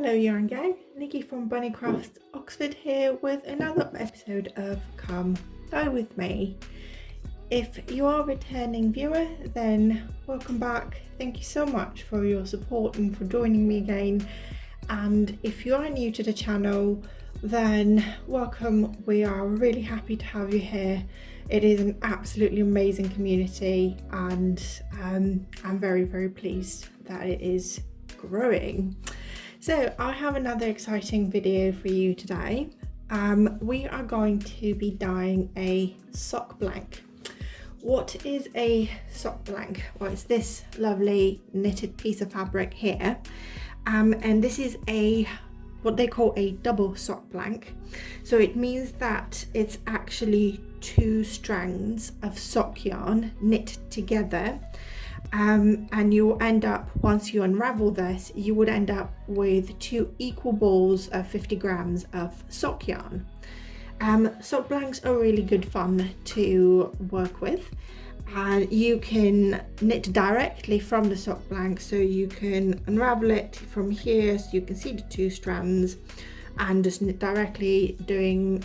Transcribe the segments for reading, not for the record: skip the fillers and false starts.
Hello yarn gang, Nikki from Bunnycrafts Oxford here with another episode of Come Dye With Me. If you are a returning viewer, then welcome back. Thank you so much for your support and for joining me again. And if you are new to the channel, then welcome. We are really happy to have you here. It is an absolutely amazing community and I'm very pleased that it is growing. So I have another exciting video for you today. We are going to be dyeing a sock blank. What is a sock blank? Well, it's this lovely knitted piece of fabric here. And this is what they call a double sock blank. So it means that it's actually two strands of sock yarn knit together. And you'll end up, once you unravel this, you would end up with two equal balls of 50 grams of sock yarn. Sock blanks are really good fun to work with, and you can knit directly from the sock blank, so you can unravel it from here so you can see the two strands and just knit directly, doing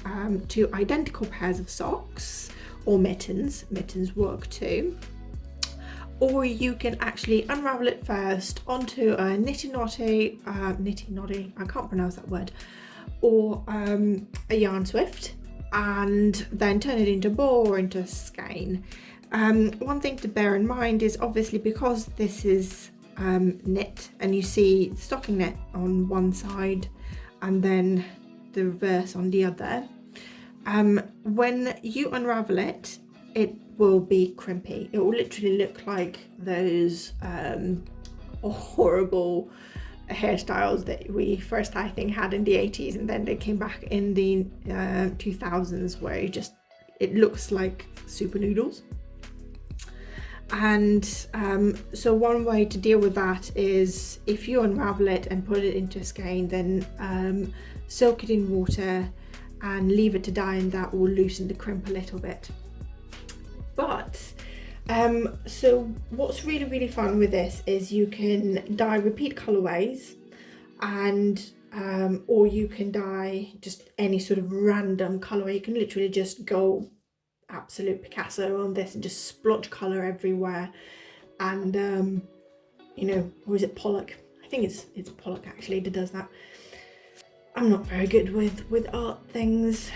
two identical pairs of socks or mittens. Mittens work too. Or you can actually unravel it first onto a nitty knotty, I can't pronounce that word, or a yarn swift, and then turn it into a ball or into a skein. One thing to bear in mind is obviously because this is knit and you see the stocking knit on one side and then the reverse on the other, when you unravel it, it will be crimpy. It will literally look like those horrible hairstyles that we first, I think, had in the 80s, and then they came back in the 2000s, where it looks like super noodles. And so one way to deal with that is, if you unravel it and put it into a skein, then soak it in water and leave it to dry, and that will loosen the crimp a little bit. But so what's really fun with this is you can dye repeat colorways, and or you can dye just any sort of random colorway. You can literally just go absolute Picasso on this and just splotch color everywhere. And you know, or is it Pollock? I think it's Pollock actually that does that. I'm not very good with art things.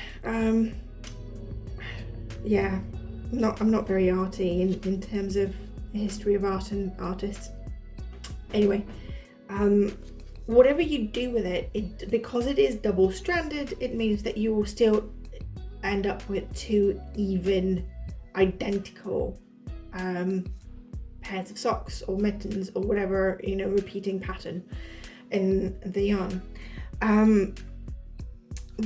Yeah, I'm not very arty in terms of the history of art and artists. Anyway, whatever you do with it, because it is double stranded, it means that you will still end up with two even identical pairs of socks or mittens or whatever, you know, repeating pattern in the yarn.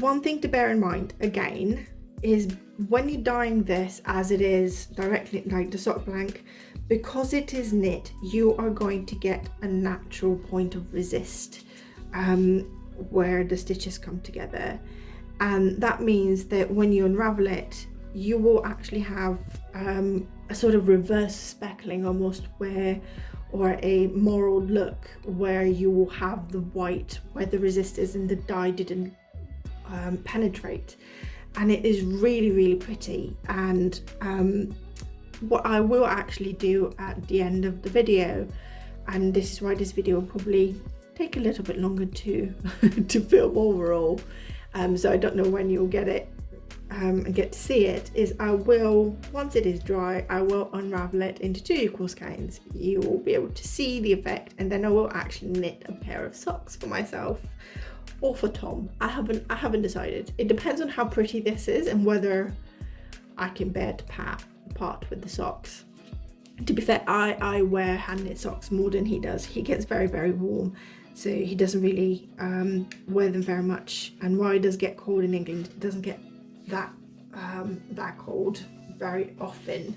One thing to bear in mind again is when you're dyeing this as it is directly like the sock blank, because it is knit, you are going to get a natural point of resist where the stitches come together, and that means that when you unravel it, you will actually have a sort of reverse speckling almost, or a moral look where you will have the white where the resist is and the dye didn't penetrate. And it is really pretty. And what I will actually do at the end of the video, and this is why this video will probably take a little bit longer to to film overall, so I don't know when you'll get it and get to see it, is I will, once it is dry, I will unravel it into two equal skeins. You will be able to see the effect, and then I will actually knit a pair of socks for myself or for Tom. I haven't decided. It depends on how pretty this is and whether I can bear to part with the socks. To be fair, I wear hand knit socks more than he does. He gets very warm, so he doesn't really wear them very much. And while it does get cold in England, it doesn't get that cold very often.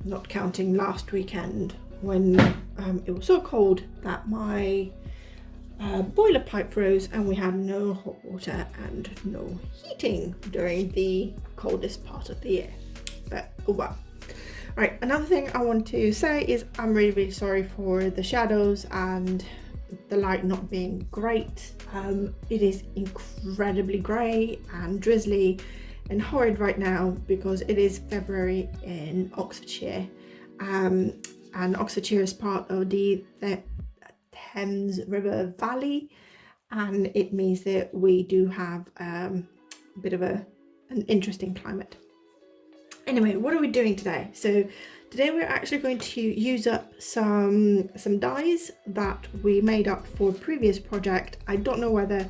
Not counting last weekend when it was so cold that my boiler pipe froze and we had no hot water and no heating during the coldest part of the year. But oh well. Right, another thing I want to say is I'm really sorry for the shadows and the light not being great. It is incredibly grey and drizzly and horrid right now because it is February in Oxfordshire, and Oxfordshire is part of the Thames River Valley, and it means that we do have a bit of an interesting climate. Anyway, what are we doing today? So today we're actually going to use up some dyes that we made up for a previous project. I don't know whether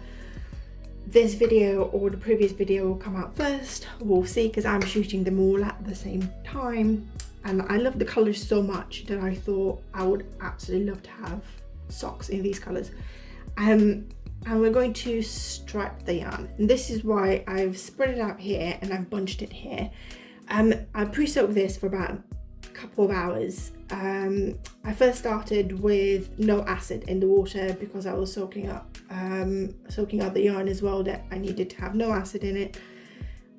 this video or the previous video will come out first. We'll see, because I'm shooting them all at the same time. And I love the colours so much that I thought I would absolutely love to have socks in these colours. And we're going to stripe the yarn. And this is why I've spread it out here and I've bunched it here. I pre-soaked this for about a couple of hours. I first started with no acid in the water because I was soaking up the yarn as well, that I needed to have no acid in it.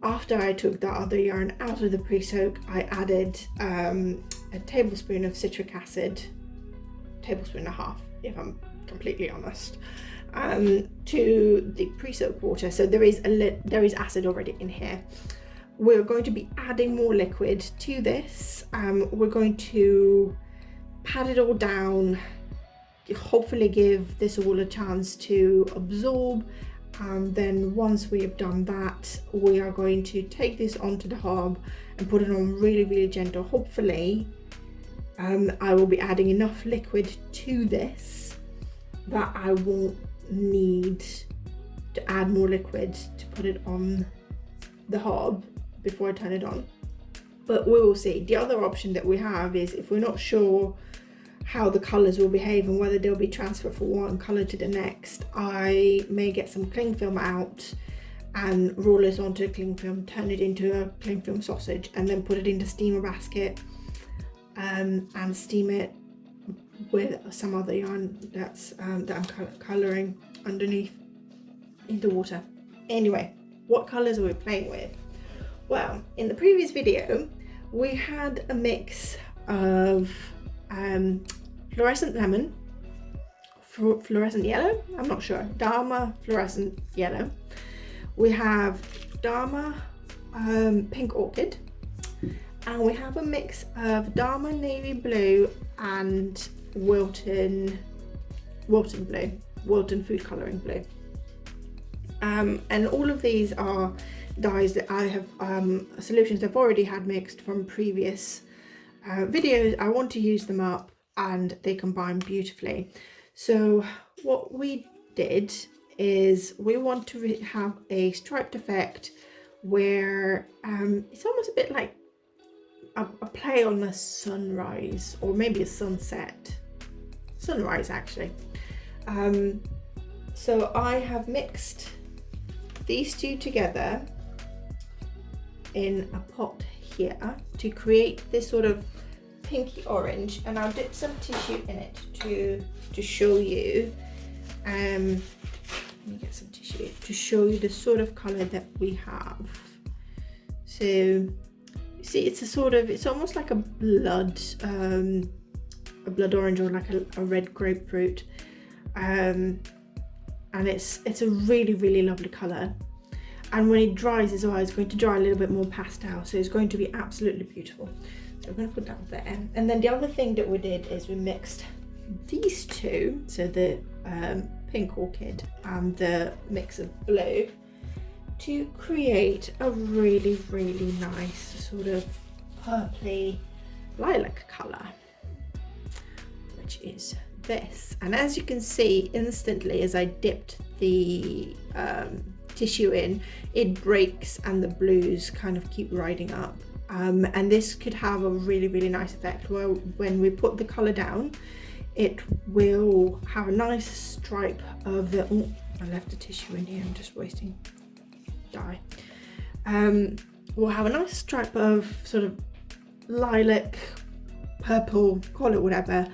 After I took the other yarn out of the pre-soak, I added a tablespoon of citric acid, tablespoon and a half if I'm completely honest, to the pre-soak water. So there is acid already in here. We're going to be adding more liquid to this. We're going to pat it all down, hopefully give this all a chance to absorb. Then once we have done that, we are going to take this onto the hob and put it on really, really gentle. Hopefully, I will be adding enough liquid to this that I won't need to add more liquid to put it on the hob before I turn it on, but we will see. The other option that we have is, if we're not sure how the colours will behave and whether they'll be transferred from one colour to the next, I may get some cling film out and roll it onto the cling film, turn it into a cling film sausage, and then put it in the steamer basket and steam it with some other yarn that I'm colouring underneath in the water. Anyway, what colours are we playing with? Well, in the previous video, we had a mix of fluorescent lemon, fluorescent yellow, I'm not sure, Dharma fluorescent yellow. We have Dharma pink orchid, and we have a mix of Dharma navy blue and Wilton food colouring blue. And all of these are dyes that I have, solutions I've already had mixed from previous videos. I want to use them up and they combine beautifully. So what we did is we want to have a striped effect where it's almost a bit like a play on a sunrise, or maybe a sunrise actually. So I have mixed these two together in a pot here to create this sort of pinky orange, and I'll dip some tissue in it to show you. Let me get some tissue to show you the sort of color that we have. So you see, it's almost like a blood orange, or like a red grapefruit, and it's a really, really lovely color. And when it dries as well, it's going to dry a little bit more pastel, so it's going to be absolutely beautiful. So I'm going to put that there. And then the other thing that we did is we mixed these two, so the pink orchid and the mix of blue, to create a really, really nice sort of purpley lilac color, which is this. And as you can see, instantly as I dipped the tissue in, it breaks and the blues kind of keep riding up, and this could have a really, really nice effect where when we put the color down, it will have a nice stripe of the I left the tissue in here, I'm just wasting dye. We'll have a nice stripe of sort of lilac, purple, call it whatever,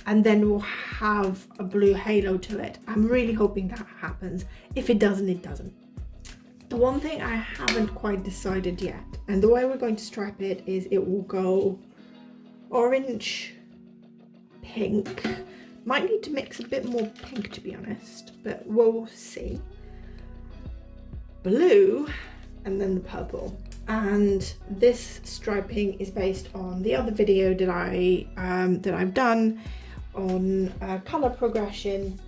and then we'll have a blue halo to it. I'm really hoping that happens. If it doesn't, it doesn't. The one thing I haven't quite decided yet, and the way we're going to stripe it is it will go orange, pink, Might need to mix a bit more pink, to be honest, but we'll see. Blue, and then the purple. And this striping is based on the other video that I've done on color progression,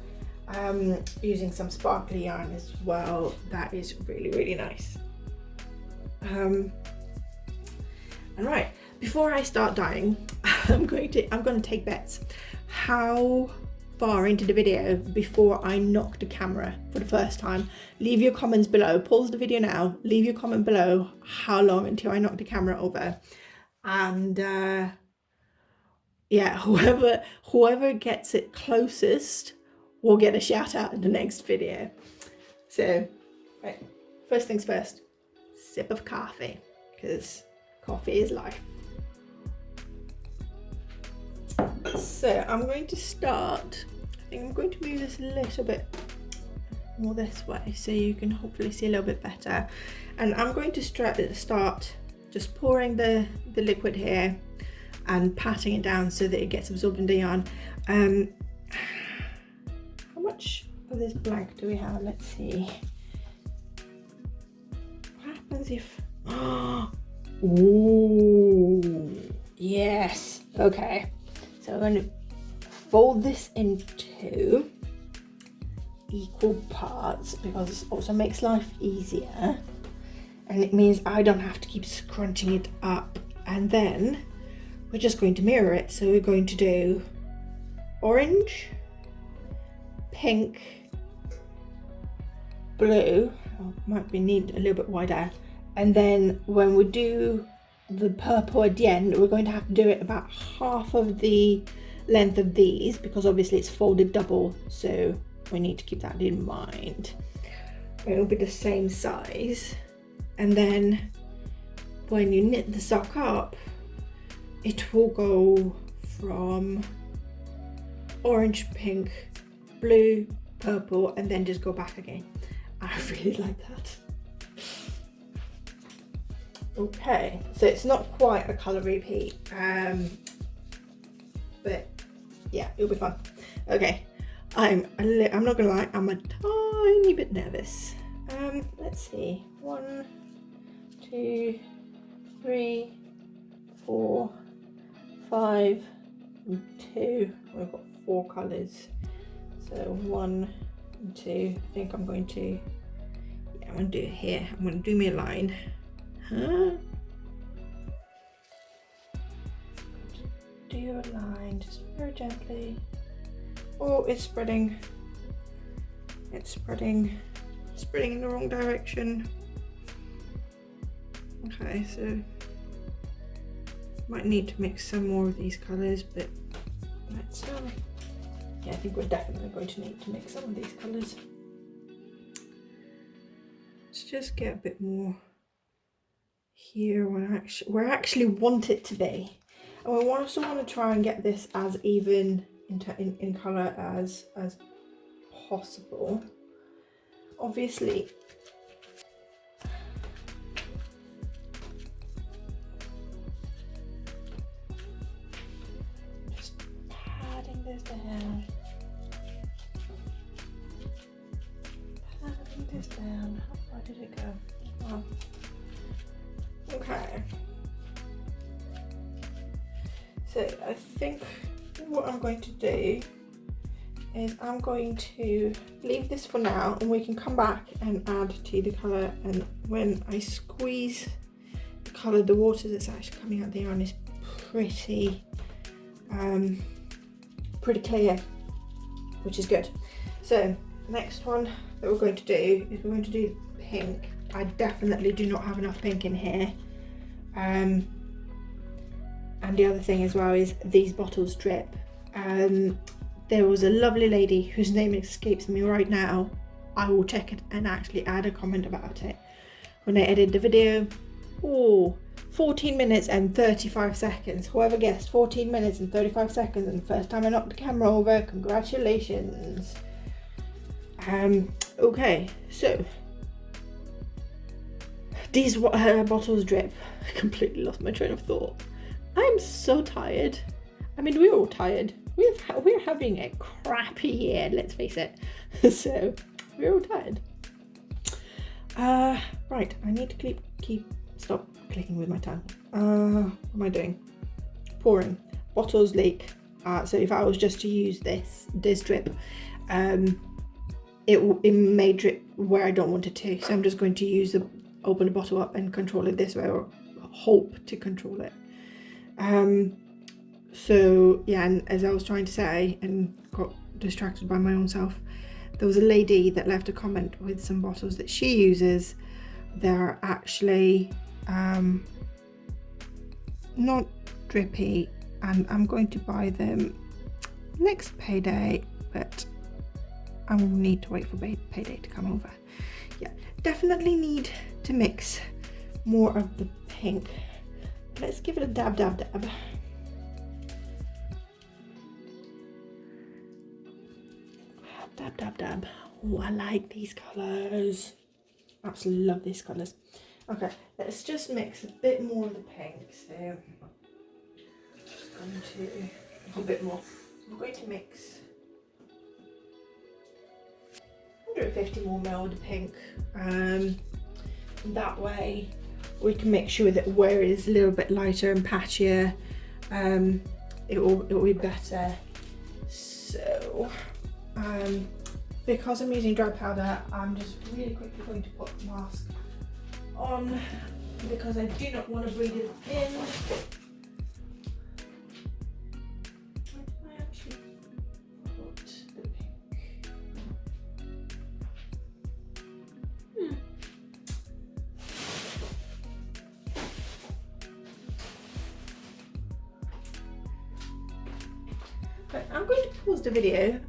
using some sparkly yarn as well. That is really, really nice. And right, before I start dyeing, I'm going to take bets how far into the video before I knock the camera for the first time. Leave your comments below. Pause the video now. Leave your comment below how long until I knock the camera over. And yeah, whoever gets it closest will get a shout out in the next video. So, right, first things first, sip of coffee, because coffee is life. So I'm going to start, I think I'm going to move this a little bit more this way so you can hopefully see a little bit better. And I'm going to start just pouring the liquid here and patting it down so that it gets absorbed in the yarn. How much of this blank do we have? Let's see. What happens if... Ooh, yes. Okay. So I'm going to fold this into equal parts because it also makes life easier. And it means I don't have to keep scrunching it up. And then we're just going to mirror it. So we're going to do orange, pink, blue, might be need a little bit wider, and then when we do the purple at the end, we're going to have to do it about half of the length of these because obviously it's folded double, so we need to keep that in mind. It'll be the same size, and then when you knit the sock up, it will go from orange, pink, blue, purple, and then just go back again. I really like that. Okay, so it's not quite a colour repeat, but yeah, it'll be fun. Okay, I'm not gonna lie, I'm a tiny bit nervous. Let's see, 1, 2, 3, 4, 5, and 2. We've got 4 colours. So 1 and 2. I think I'm going to, yeah, I'm going to do it here. I'm going to do me a line. Do a line just very gently. Oh, it's spreading. It's spreading in the wrong direction. Okay, so might need to mix some more of these colours, but let's yeah, I think we're definitely going to need to mix some of these colours. Let's just get a bit more here where I actually want it to be. And we also want to try and get this as even in colour as possible. Obviously, just patting this down. Patting this down. How far did it go? Oh. Okay. So I think what I'm going to do is I'm going to leave this for now, and we can come back and add to the colour. And when I squeeze the colour, the water that's actually coming out the yarn is pretty clear, which is good. So next one that we're going to do is we're going to do pink. I definitely do not have enough pink in here. And the other thing as well is these bottles drip. There was a lovely lady whose name escapes me right now. I will check it and actually add a comment about it when I edit the video. Oh, 14 minutes and 35 seconds. Whoever guessed 14 minutes and 35 seconds and the first time I knocked the camera over, congratulations. Okay, so these bottles drip. I completely lost my train of thought. I'm so tired. I mean, we're all tired. we're having a crappy year, let's face it. So we're all tired. Right, I need to stop clicking with my tongue. What am I doing? Pouring. Bottles leak. So if I was just to use this drip, it may drip where I don't want it to. So I'm just going to open the bottle up and control it this way, or hope to control it. So yeah, and as I was trying to say and got distracted by my own self, there was a lady that left a comment with some bottles that she uses. They're actually not drippy, and I'm going to buy them next payday, but I will need to wait for payday to come over. Yeah, definitely need to mix more of the pink. Let's give it a dab. Dab. Oh, I like these colours. Absolutely love these colours. Okay, let's just mix a bit more of the pink. So I'm going to a bit more. I'm going to mix 150 more ml of the pink. That way we can make sure that where it is a little bit lighter and patchier, it will be better. So because I'm using dry powder, I'm just really quickly going to put the mask on because I do not want to breathe it in. Where did I actually put the pink? But I'm going to pause the video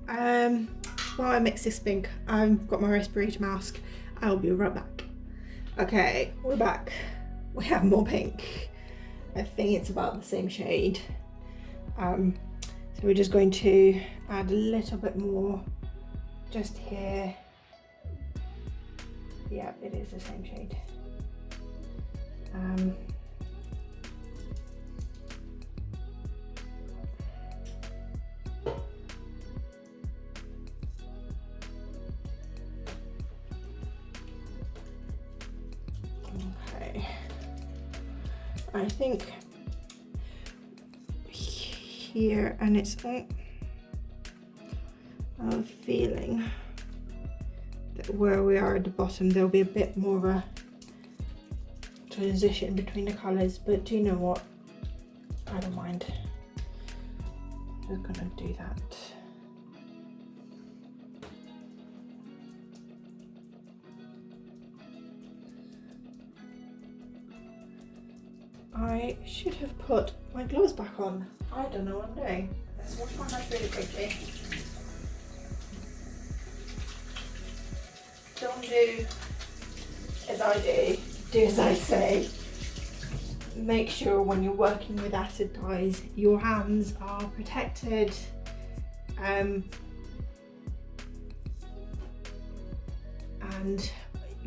while I mix this pink. I've got my respirator mask. I'll be right back. Okay, we're back. We have more pink. I think it's about the same shade. So we're just going to add a little bit more just here. Yeah, it is the same shade. I think here, and it's I'm feeling that where we are at the bottom there'll be a bit more of a transition between the colours, but do you know what, I don't mind. We're gonna do that. I should have put my gloves back on. I don't know what I'm doing. Let's wash my hands really quickly. Don't do as I do as I say. Make sure when you're working with acid dyes, your hands are protected. And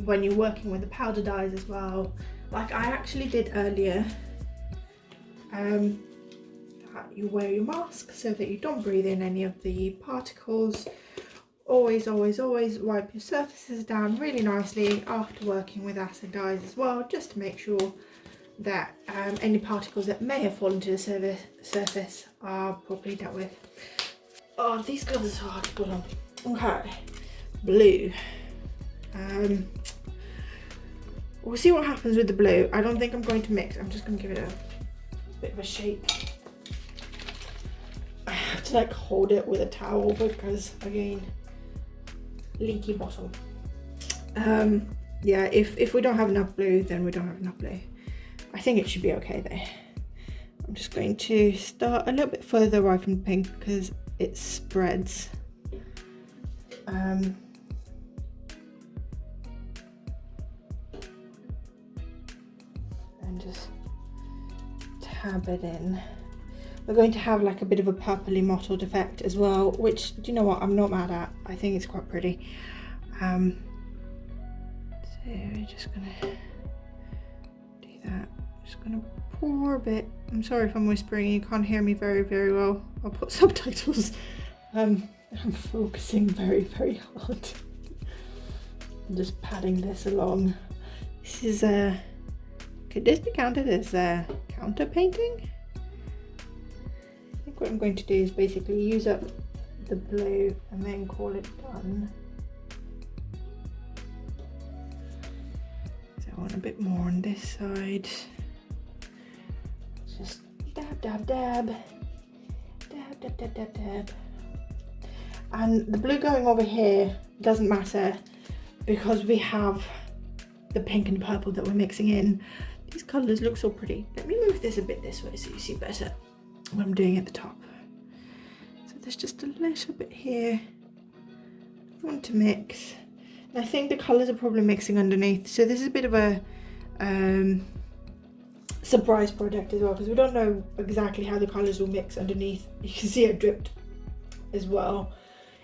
when you're working with the powder dyes as well, like I actually did earlier, that you wear your mask so that you don't breathe in any of the particles. Always wipe your surfaces down really nicely after working with acid dyes as well, just to make sure that any particles that may have fallen to the surface are properly dealt with. Oh, these gloves are so hard to put on. Okay, blue. We'll see what happens with the blue. I don't think I'm going to mix. I'm just going to give it a bit of a shake. I have to like hold it with a towel because again, leaky bottle. Yeah, if we don't have enough blue, then we don't have enough blue. I think it should be okay there. I'm just going to start a little bit further away from the pink because it spreads. And just tab it in. We're going to have like a bit of a purpley mottled effect as well, which, do you know what, I'm not mad at. I think it's quite pretty. So we're just gonna do that. Just gonna pour a bit. I'm sorry if I'm whispering, you can't hear me very, very well. I'll put subtitles. I'm focusing very, very hard. I'm just padding this along. This is could this be counted as counter painting? I think what I'm going to do is basically use up the blue and then call it done. So I want a bit more on this side. Just dab, dab, dab. Dab, dab, dab, dab, dab. And the blue going over here doesn't matter because we have the pink and purple that we're mixing in. These colours look so pretty. Let me move this a bit this way so you see better what I'm doing at the top. So there's just a little bit here I want to mix. And I think the colours are probably mixing underneath. So this is a bit of a surprise project as well, because we don't know exactly how the colours will mix underneath. You can see it dripped as well.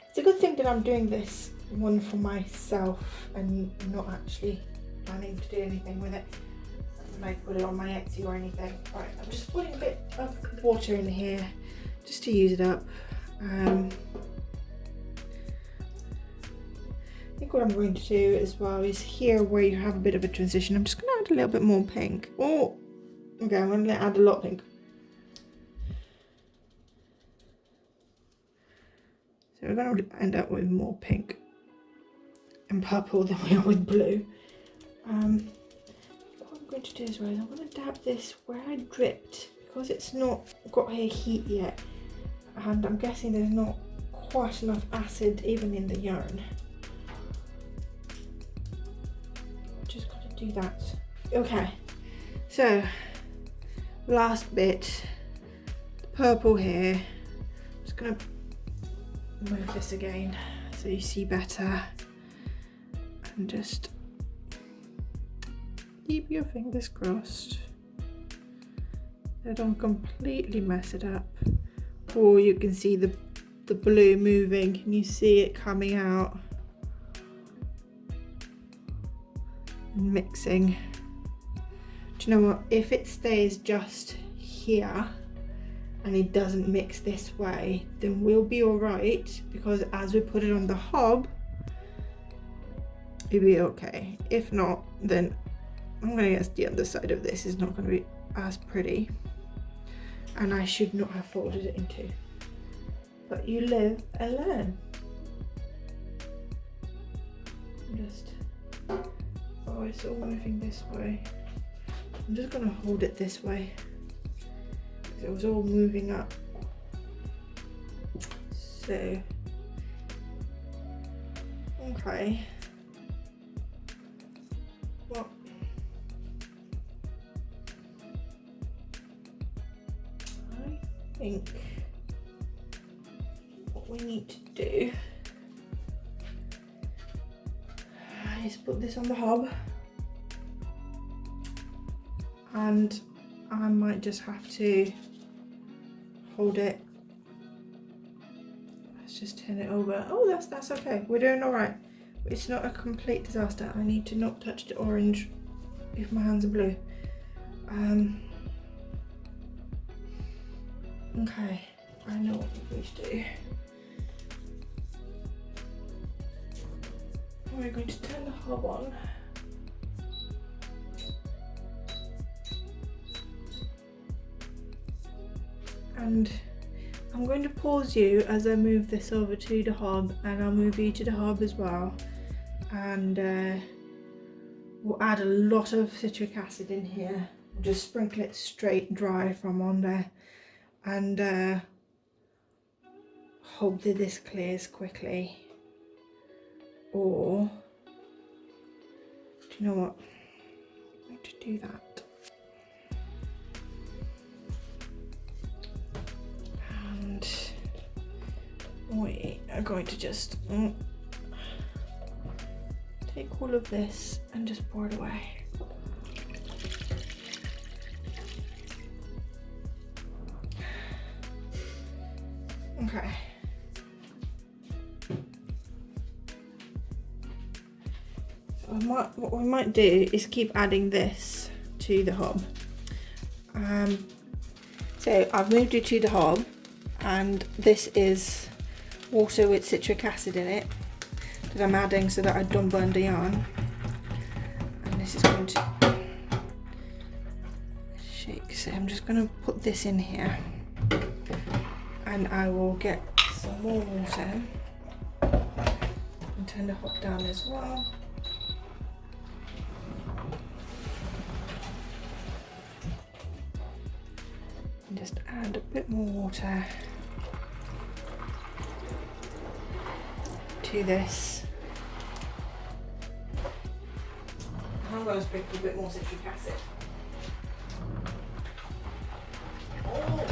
It's a good thing that I'm doing this one for myself and not actually planning to do anything with it. I might put it on my Etsy or anything. Right, I'm just putting a bit of water in here just to use it up. I think what I'm going to do as well is here where you have a bit of a transition, I'm just going to add a little bit more pink. Oh, okay, I'm going to add a lot of pink. So we're going to end up with more pink and purple than we are with blue. What I'm going to do as well is I'm going to dab this where I dripped, because it's not got a heat yet, and I'm guessing there's not quite enough acid even in the yarn. Just got to do that. Okay, so last bit, the purple here. I'm just going to move this again so you see better, and just keep your fingers crossed they don't completely mess it up. Or you can see the blue moving. Can you see it coming out and mixing? Do you know what, if it stays just here and it doesn't mix this way, then we'll be all right, because as we put it on the hob it'll be okay. If not, then I'm gonna guess the other side of this is not gonna be as pretty, and I should not have folded it in two. But you live and learn. Just, oh, it's all moving this way. I'm just gonna hold it this way because it was all moving up. So, okay. Well, I think what we need to do is put this on the hob, and I might just have to hold it. Let's just turn it over. Oh, that's okay. We're doing all right. It's not a complete disaster. I need to not touch the orange if my hands are blue. Okay, I know what we're going to do. We're going to turn the hob on. And I'm going to pause you as I move this over to the hob, and I'll move you to the hob as well. And we'll add a lot of citric acid in here. Just sprinkle it straight dry from on there, and hope that this clears quickly. Or, do you know what? I'm going to do that. And we are going to just take all of this and just pour it away. Okay. So what we might do is keep adding this to the hob. So I've moved it to the hob, and this is water with citric acid in it that I'm adding so that I don't burn the yarn. And this is going to shake, so I'm just going to put this in here, and I will get some more water and turn the hob down as well. And just add a bit more water to this. I'm going to sprinkle a bit more citric acid. Oh.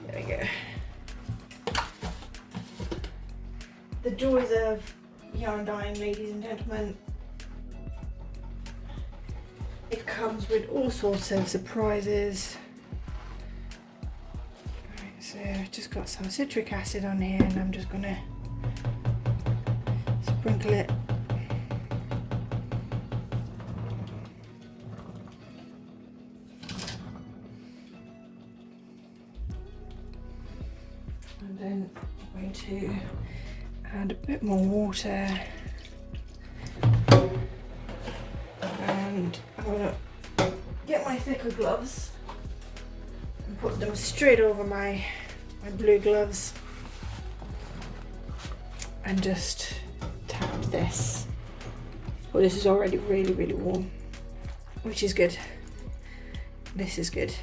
There we go. The joys of yarn dyeing, ladies and gentlemen. It comes with all sorts of surprises. Right, so I've just got some citric acid on here, and I'm just going to sprinkle it. And then I'm going to add a bit more water. And I'm going to get my thicker gloves and put them straight over my blue gloves and just tap this. Well, this is already really, really warm, which is good. This is good.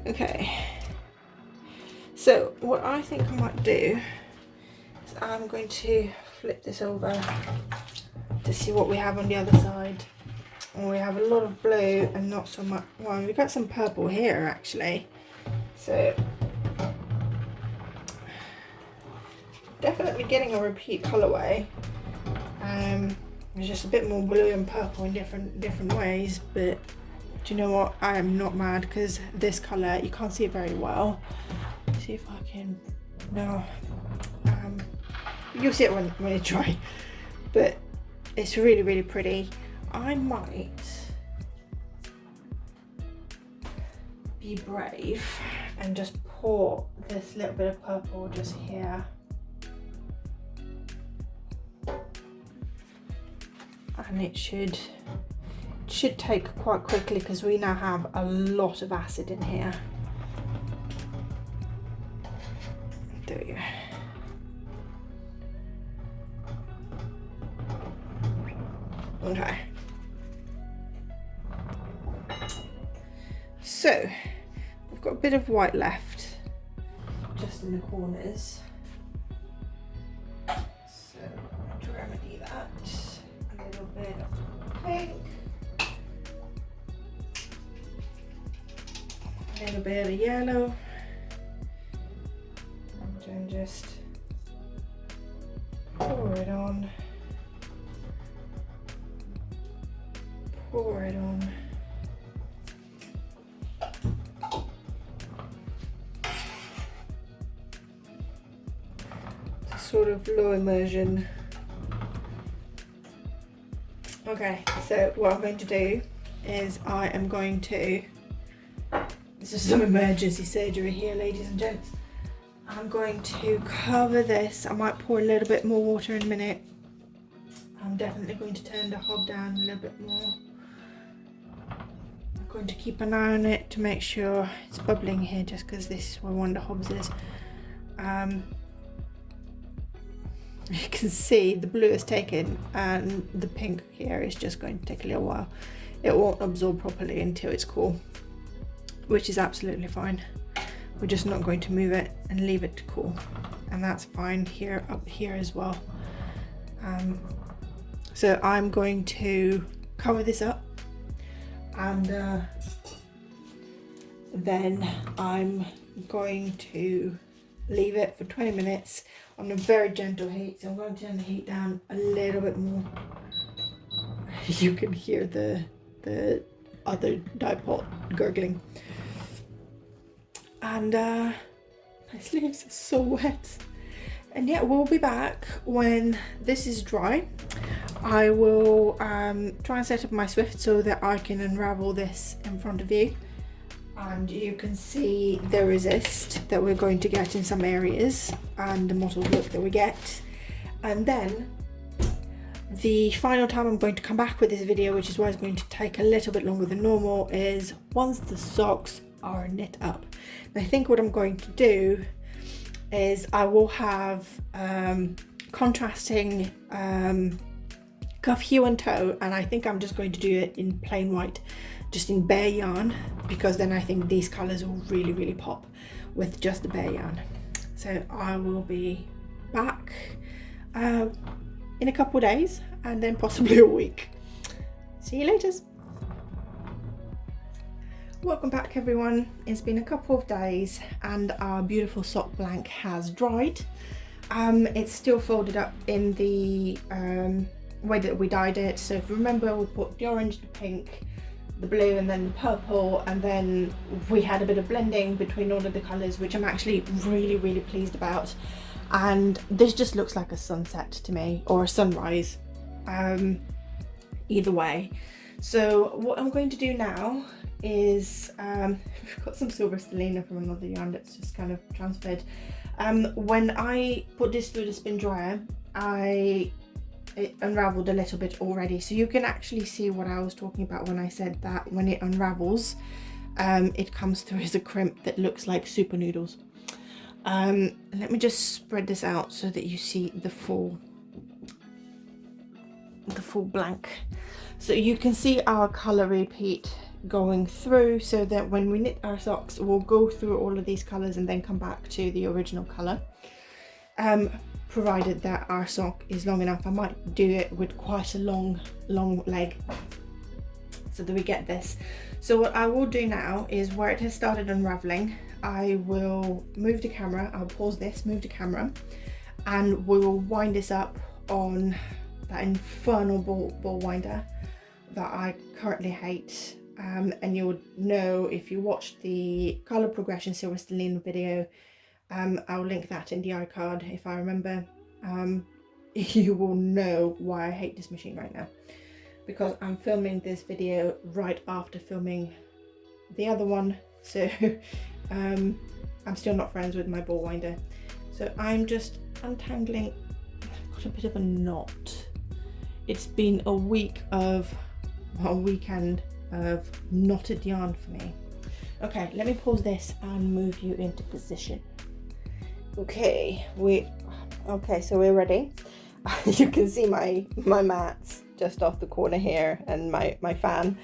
Okay. So what I think I might do is I'm going to flip this over to see what we have on the other side. And we have a lot of blue and not so much, well, we've got some purple here actually. So definitely getting a repeat colorway. There's just a bit more blue and purple in different ways, but do you know what? I am not mad, because this color, you can't see it very well. Let's see if I can, no. You'll see it when you try, but it's really, really pretty. I might be brave and just pour this little bit of purple just here. And it should take quite quickly, because we now have a lot of acid in here. There you go. Okay. So we've got a bit of white left just in the corners. So to remedy that, a little bit of pink, a little bit of yellow, and then just pour it on. Pour it on. It's a sort of low immersion. Okay, so what I'm going to do is I am going to, this is some emergency surgery here, ladies and gents. I'm going to cover this. I might pour a little bit more water in a minute. I'm definitely going to turn the hob down a little bit more. I'm going to keep an eye on it to make sure it's bubbling here, just because this is where one of the hobs is. You can see the blue is taken, and the pink here is just going to take a little while. It won't absorb properly until it's cool, which is absolutely fine. We're just not going to move it and leave it to cool, and that's fine here, up here as well. So I'm going to cover this up, and then I'm going to leave it for 20 minutes on a very gentle heat. So I'm going to turn the heat down a little bit more. You can hear the other dye pot gurgling. And my sleeves are so wet. And yeah, we'll be back when this is dry. I will try and set up my Swift so that I can unravel this in front of you, and you can see the resist that we're going to get in some areas and the mottled look that we get. And then the final time I'm going to come back with this video, which is why it's going to take a little bit longer than normal, is once the socks are knit up. And I think what I'm going to do is I will have contrasting cuff hue and toe, and I think I'm just going to do it in plain white, just in bare yarn, because then I think these colors will really pop with just the bare yarn. So I will be back in a couple of days, and then possibly a week. See you later. Welcome back everyone. It's been a couple of days and our beautiful sock blank has dried. It's still folded up in the way that we dyed it. So if you remember, we put the orange, the pink, the blue, and then the purple, and then we had a bit of blending between all of the colours, which I'm actually really pleased about. And this just looks like a sunset to me, or a sunrise, either way. So what I'm going to do now is we've got some silver stellina from another yarn that's just kind of transferred. When I put this through the spin dryer, it unraveled a little bit already, so you can actually see what I was talking about when I said that when it unravels, it comes through as a crimp that looks like super noodles. Let me just spread this out so that you see the full blank. So you can see our color repeat going through, so that when we knit our socks, we'll go through all of these colors and then come back to the original color. Provided that our sock is long enough. I might do it with quite a long leg so that we get this. So what I will do now is, where it has started unraveling, I will move the camera, I'll pause this, move the camera, and we will wind this up on that infernal ball winder that I currently hate. And you'll know if you watched the color progression silver stellina video. I'll link that in the iCard if I remember. You will know why I hate this machine right now, because I'm filming this video right after filming the other one, so I'm still not friends with my ball winder. So I'm just untangling. I've got a bit of a knot. It's been a weekend of knotted yarn for me. Okay, let me pause this and move you into position. Okay, so we're ready. You can see my mats just off the corner here, and my fan.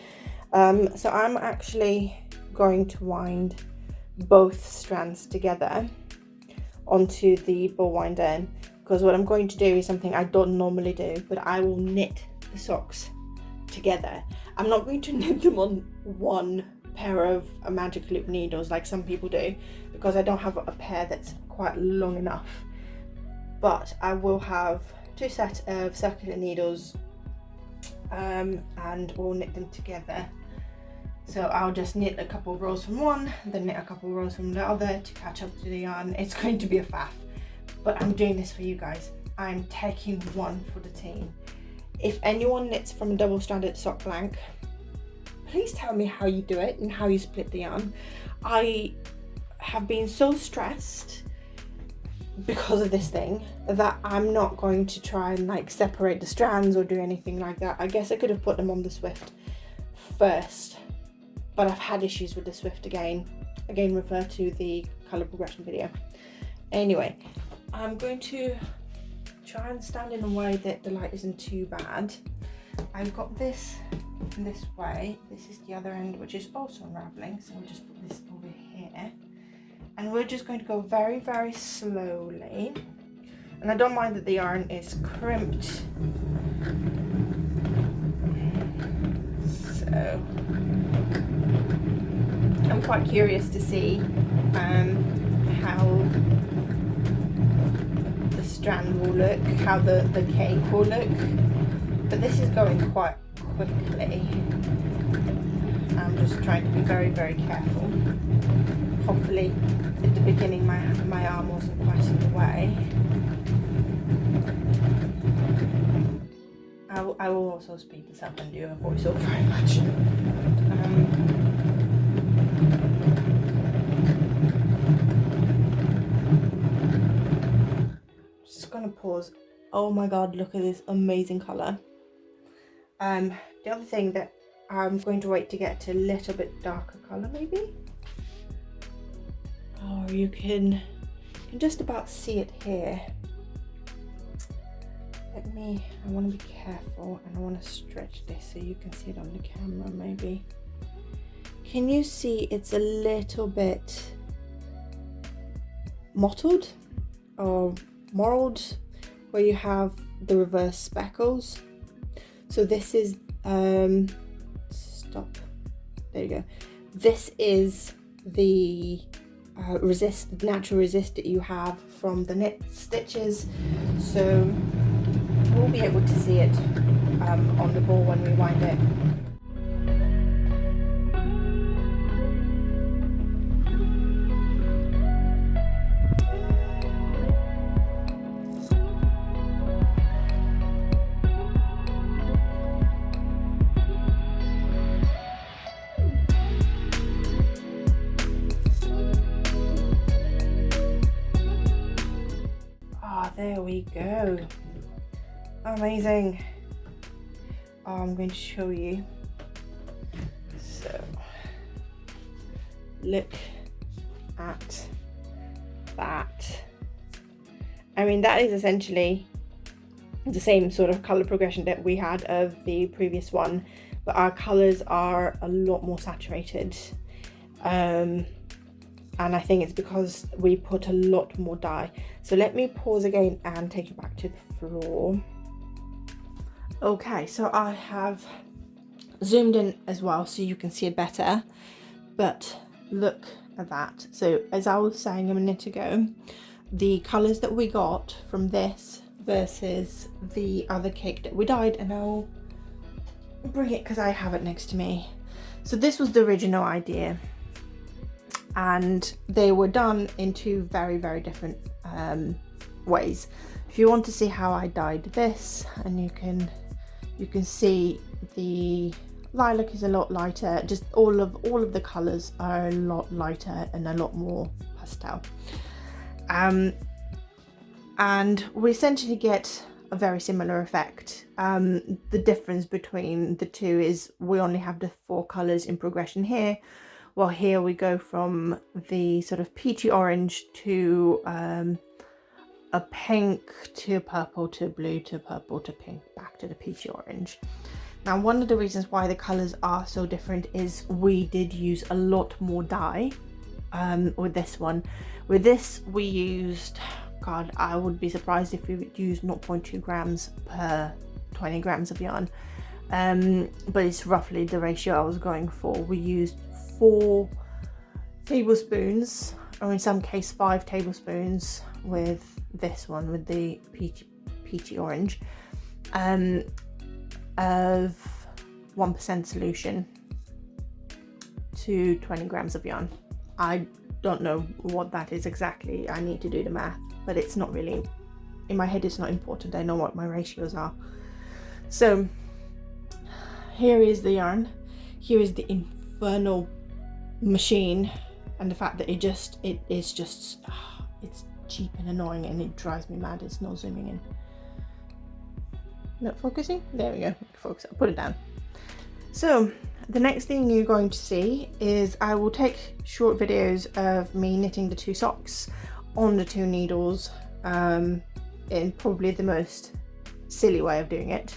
So I'm actually going to wind both strands together onto the ball winder, because what I'm going to do is something I don't normally do, but I will knit the socks together. I'm not going to knit them on one pair of magic loop needles like some people do, because I don't have a pair that's quite long enough. But I will have two sets of circular needles, and we'll knit them together. So I'll just knit a couple of rows from one, then knit a couple of rows from the other to catch up to the yarn. It's going to be a faff, but I'm doing this for you guys. I'm taking one for the team. If anyone knits from a double-stranded sock blank, please tell me how you do it and how you split the yarn. I have been so stressed because of this thing that I'm not going to try and like separate the strands or do anything like that. I guess I could have put them on the Swift first, but I've had issues with the Swift again. Refer to the color progression video. Anyway, I'm going to try and stand in a way that the light isn't too bad. I've got this way. This is the other end, which is also unraveling, so we'll just put this over here, and we're just going to go very slowly. And I don't mind that the yarn is crimped, so I'm quite curious to see how the strand will look, how the cake will look, but this is going quite quickly. I'm just trying to be very careful. Hopefully at the beginning my arm wasn't quite in the way. I will also speed this up and do a voiceover very much. Just gonna pause. Oh my god, look at this amazing colour. The other thing that I'm going to wait to get to a little bit darker colour maybe. Oh, you can just about see it here. I want to be careful, and I want to stretch this so you can see it on the camera maybe. Can you see it's a little bit mottled or marled where you have the reverse speckles? So this is stop, there you go. This is the natural resist that you have from the knit stitches, so we'll be able to see it on the ball when we wind it. There we go. Amazing. I'm going to show you. So look at that. I mean, that is essentially the same sort of color progression that we had of the previous one, but our colors are a lot more saturated. And I think it's because we put a lot more dye. So let me pause again and take you back to the floor. Okay, so I have zoomed in as well so you can see it better, but look at that. So as I was saying a minute ago, the colors that we got from this versus the other cake that we dyed, and I'll bring it because I have it next to me. So this was the original idea, and they were done in two very, very different ways. If you want to see how I dyed this, and you can see the lilac is a lot lighter, just all of the colors are a lot lighter and a lot more pastel. And we essentially get a very similar effect. The difference between the two is we only have the 4 colors in progression here. Well, here we go from the sort of peachy orange to a pink to purple to blue to purple to pink, back to the peachy orange. Now, one of the reasons why the colors are so different is we did use a lot more dye with this one. With this, we used, God, I would be surprised if we would use 0.2 grams per 20 grams of yarn. But it's roughly the ratio I was going for. We used 4 tablespoons, or in some case 5 tablespoons with this one, with the peachy orange, of 1% solution to 20 grams of yarn. I don't know what that is exactly. I need to do the math, but it's not really, in my head it's not important. I know what my ratios are. So here is the yarn, here is the infernal machine, and the fact that it's cheap and annoying, and it drives me mad. It's not zooming in, not focusing. There we go, focus. I'll put it down. So the next thing you're going to see is I will take short videos of me knitting the 2 socks on the 2 needles, in probably the most silly way of doing it,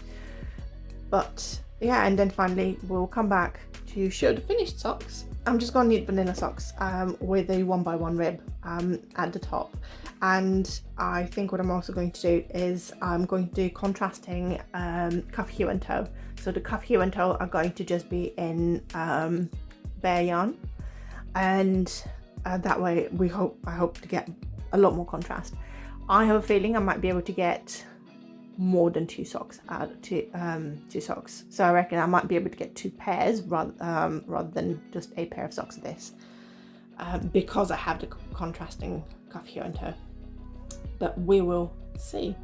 but yeah. And then finally we'll come back to show the finished socks. I'm just going to knit vanilla socks with a 1x1 rib at the top, and I think what I'm also going to do is I'm going to do contrasting cuff, heel and toe. So the cuff, heel and toe are going to just be in bare yarn, and that way I hope to get a lot more contrast. I have a feeling I might be able to get more than 2 socks out of 2 socks, so I reckon I might be able to get 2 pairs rather than just a pair of socks of this, because I have the contrasting cuff, heel and toe. But we will see.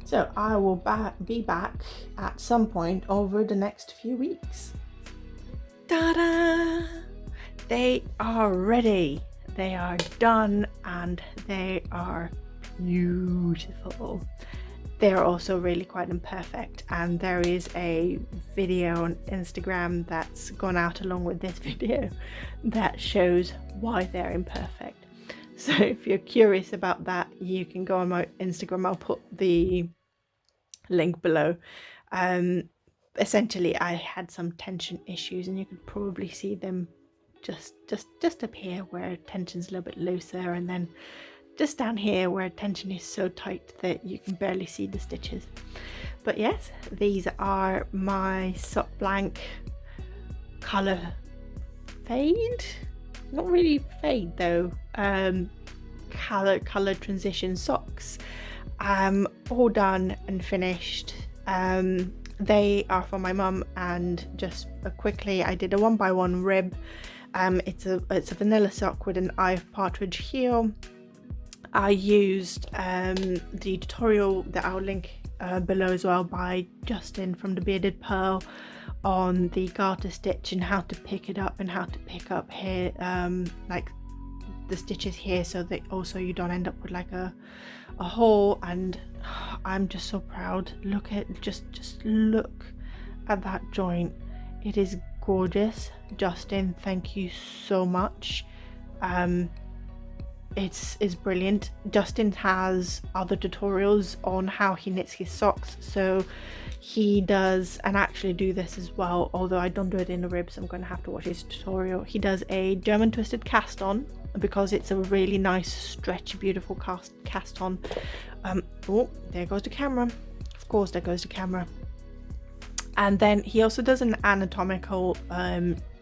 So I will be back at some point over the next few weeks. Ta-da! They are ready. They are done and they are beautiful. They're also really quite imperfect, and there is a video on Instagram that's gone out along with this video that shows why they're imperfect. So if you're curious about that, you can go on my Instagram. I'll put the link below. Essentially I had some tension issues, and you could probably see them just up here where tension's a little bit looser, and then just down here where tension is so tight that you can barely see the stitches. But yes, these are my sock blank color fade, not really fade though, color transition socks, all done and finished. They are for my mum, and just quickly I did a 1x1 rib. It's a vanilla sock with an eye of partridge heel. I used the tutorial that I'll link below as well by Justin from the Bearded Pearl on the garter stitch and how to pick it up and how to pick up here, like the stitches here, so that also you don't end up with like a hole. And I'm just so proud. Look at just look at that joint. It is gorgeous. Justin, thank you so much. It's brilliant. Justin has other tutorials on how he knits his socks, so he does, and actually do this as well, although I don't do it in the ribs, I'm going to have to watch his tutorial. He does a German twisted cast on, because it's a really nice stretchy beautiful cast on. Oh, there goes the camera. Of course there goes the camera. And then he also does an anatomical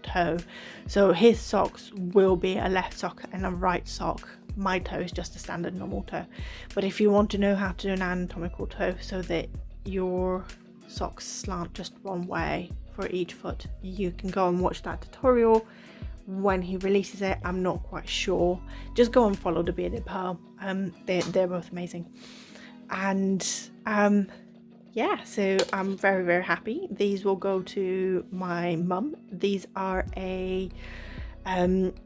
toe, so his socks will be a left sock and a right sock. My toe is just a standard normal toe, but if you want to know how to do an anatomical toe so that your socks slant just one way for each foot, you can go and watch that tutorial when he releases it. I'm not quite sure, just go and follow the Bearded Pearl. They're both amazing. And yeah, so I'm very, very happy. These will go to my mum. These are a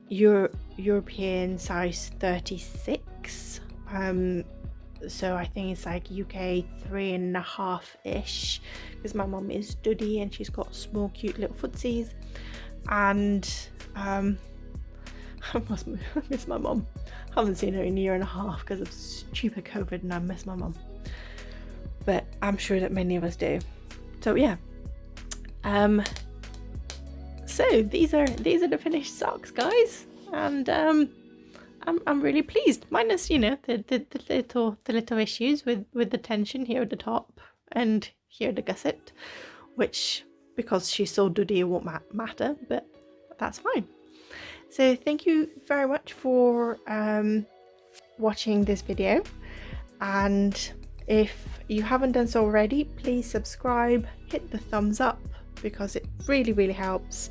European size 36. So I think it's like UK 3.5-ish, because my mum is duddy and she's got small cute little footsies. And I must miss my mum. I haven't seen her in a year and a half because of stupid COVID, and I miss my mum. But I'm sure that many of us do. So yeah. So these are the finished socks, guys, and I'm really pleased. Minus, you know, the little issues with the tension here at the top and here at the gusset, which, because she's so duddy, it won't matter, but that's fine. So thank you very much for watching this video, and if you haven't done so already, please subscribe, hit the thumbs up, because it really helps.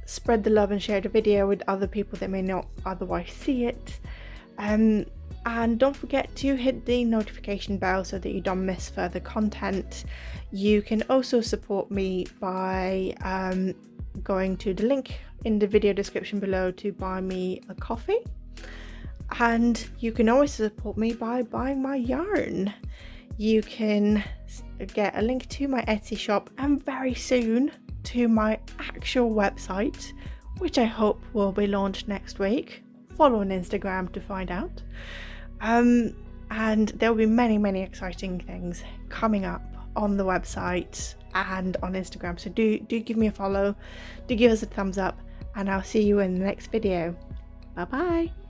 Spread the love and share the video with other people that may not otherwise see it. And don't forget to hit the notification bell so that you don't miss further content. You can also support me by going to the link in the video description below to buy me a coffee. And you can always support me by buying my yarn. You can get a link to my Etsy shop, and very soon to my actual website, which I hope will be launched next week. Follow on Instagram to find out. And there will be many exciting things coming up on the website and on Instagram, so do give me a follow, do give us a thumbs up, and I'll see you in the next video. Bye bye.